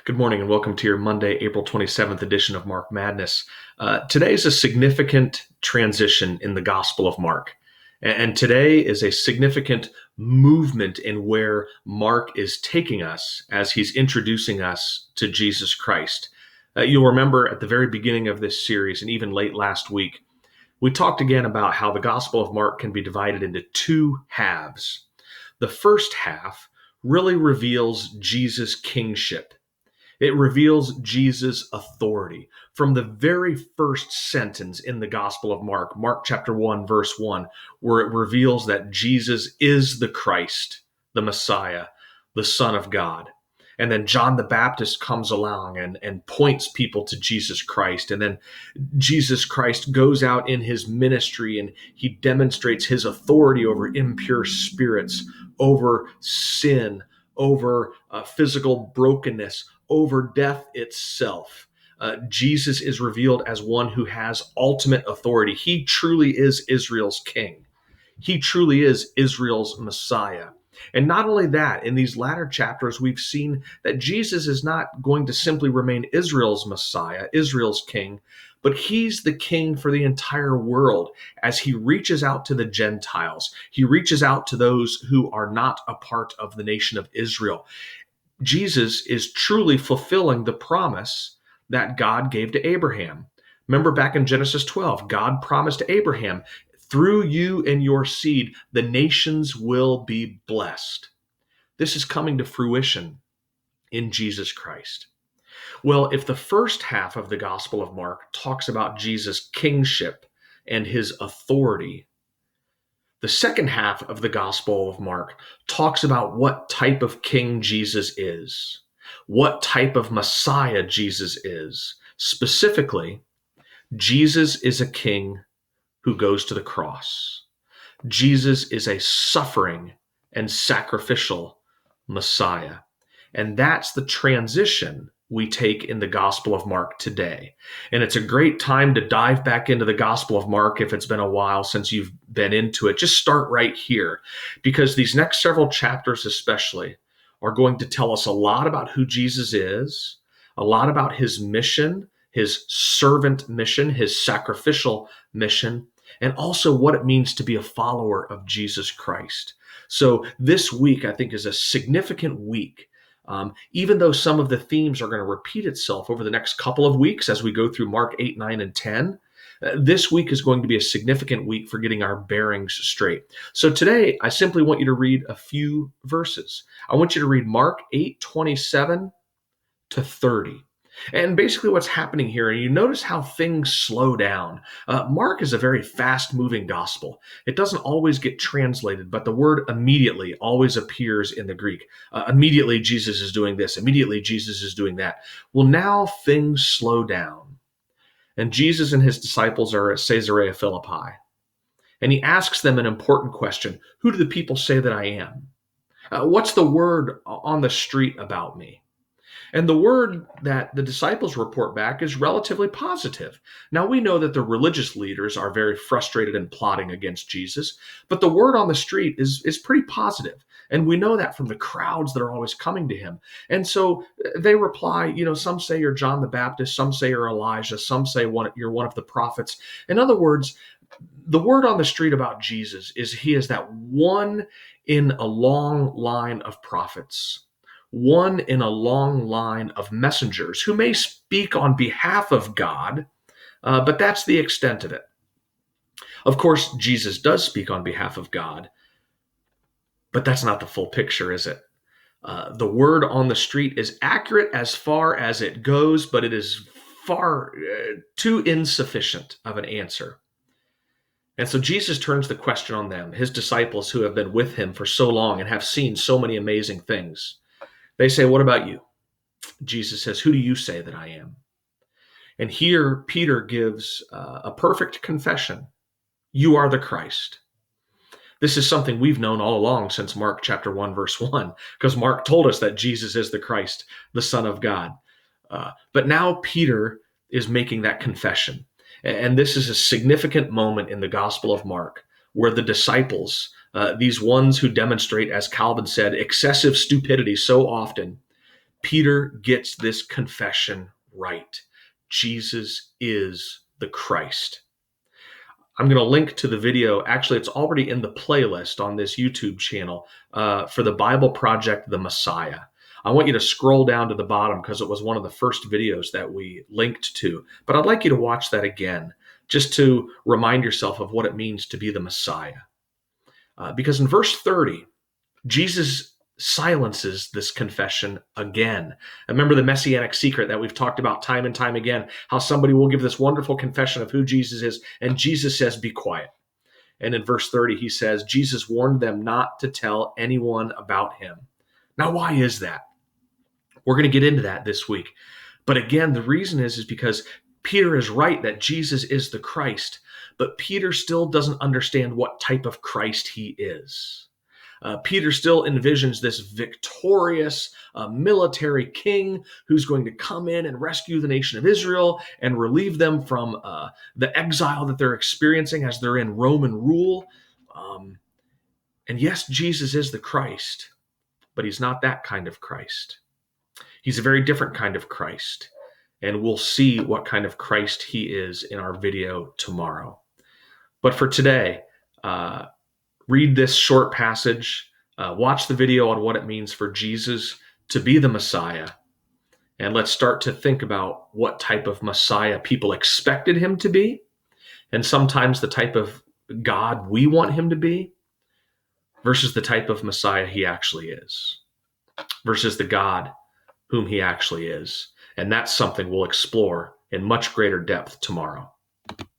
Good morning and welcome to your Monday, April 27th edition of Mark Madness. Today is a significant transition in the Gospel of Mark. And today is a significant movement in where Mark is taking us as he's introducing us to Jesus Christ. You'll remember at the very beginning of this series and even late last week, we talked again about how the Gospel of Mark can be divided into two halves. The first half really reveals Jesus' kingship. It reveals Jesus' authority. From the very first sentence in the Gospel of Mark, Mark chapter 1, verse 1, where it reveals that Jesus is the Christ, the Messiah, the Son of God. And then John the Baptist comes along and points people to Jesus Christ. And then Jesus Christ goes out in his ministry and he demonstrates his authority over impure spirits, over sin, over physical brokenness, over death itself. Jesus is revealed as one who has ultimate authority. He truly is Israel's king. He truly is Israel's Messiah. And not only that, in these latter chapters, we've seen that Jesus is not going to simply remain Israel's Messiah, Israel's king, but he's the king for the entire world as he reaches out to the Gentiles. He reaches out to those who are not a part of the nation of Israel. Jesus is truly fulfilling the promise that God gave to Abraham. Remember back in Genesis 12, God promised to Abraham, through you and your seed, the nations will be blessed. This is coming to fruition in Jesus Christ. Well, if the first half of the Gospel of Mark talks about Jesus' kingship and his authority, the second half of the Gospel of Mark talks about what type of king Jesus is, what type of Messiah Jesus is. Specifically, Jesus is a king who goes to the cross. Jesus is a suffering and sacrificial Messiah. And that's the transition we take in the Gospel of Mark today. And it's a great time to dive back into the Gospel of Mark if it's been a while since you've been into it. Just start right here, because these next several chapters especially are going to tell us a lot about who Jesus is, a lot about his mission, his servant mission, his sacrificial mission, and also what it means to be a follower of Jesus Christ. So this week, I think, is a significant week. Even though some of the themes are going to repeat itself over the next couple of weeks as we go through Mark 8, 9, and 10, this week is going to be a significant week for getting our bearings straight. So today, I simply want you to read a few verses. I want you to read Mark 8, 27 to 30. And basically what's happening here, and you notice how things slow down. Mark is a very fast-moving gospel. It doesn't always get translated, but the word immediately always appears in the Greek. Immediately Jesus is doing this. Immediately Jesus is doing that. Well, now things slow down. And Jesus and his disciples are at Caesarea Philippi. And he asks them an important question. Who do the people say that I am? What's the word on the street about me? And the word that the disciples report back is relatively positive. Now, we know that the religious leaders are very frustrated and plotting against Jesus, but the word on the street is pretty positive. And we know that from the crowds that are always coming to him. And so they reply, some say you're John the Baptist, some say you're Elijah, some say you're one of the prophets. In other words, the word on the street about Jesus is he is that one in a long line of prophets, one in a long line of messengers who may speak on behalf of God, but that's the extent of it. Of course, Jesus does speak on behalf of God, but that's not the full picture, is it? The word on the street is accurate as far as it goes, but it is far too insufficient of an answer. And so Jesus turns the question on them, his disciples who have been with him for so long and have seen so many amazing things. They say, what about you? Jesus says, who do you say that I am? And here Peter gives a perfect confession. You are the Christ. This is something we've known all along since Mark chapter 1, verse 1, because Mark told us that Jesus is the Christ, the Son of God. But now Peter is making that confession. And this is a significant moment in the Gospel of Mark where the disciples, these ones who demonstrate, as Calvin said, excessive stupidity so often, Peter gets this confession right. Jesus is the Christ. I'm going to link to the video. Actually, it's already in the playlist on this YouTube channel for the Bible Project, The Messiah. I want you to scroll down to the bottom because it was one of the first videos that we linked to. But I'd like you to watch that again, just to remind yourself of what it means to be the Messiah. Because in verse 30, Jesus silences this confession again. Remember the messianic secret that we've talked about time and time again, how somebody will give this wonderful confession of who Jesus is, and Jesus says, be quiet. And in verse 30, he says, Jesus warned them not to tell anyone about him. Now, why is that? We're going to get into that this week. But again, the reason is because Peter is right that Jesus is the Christ, but Peter still doesn't understand what type of Christ he is. Peter still envisions this victorious military king who's going to come in and rescue the nation of Israel and relieve them from the exile that they're experiencing as they're in Roman rule. And yes, Jesus is the Christ, but he's not that kind of Christ. He's a very different kind of Christ. And we'll see what kind of Christ he is in our video tomorrow. But for today, read this short passage, watch the video on what it means for Jesus to be the Messiah, and let's start to think about what type of Messiah people expected him to be, and sometimes the type of God we want him to be, versus the type of Messiah he actually is, versus the God whom he actually is. And that's something we'll explore in much greater depth tomorrow.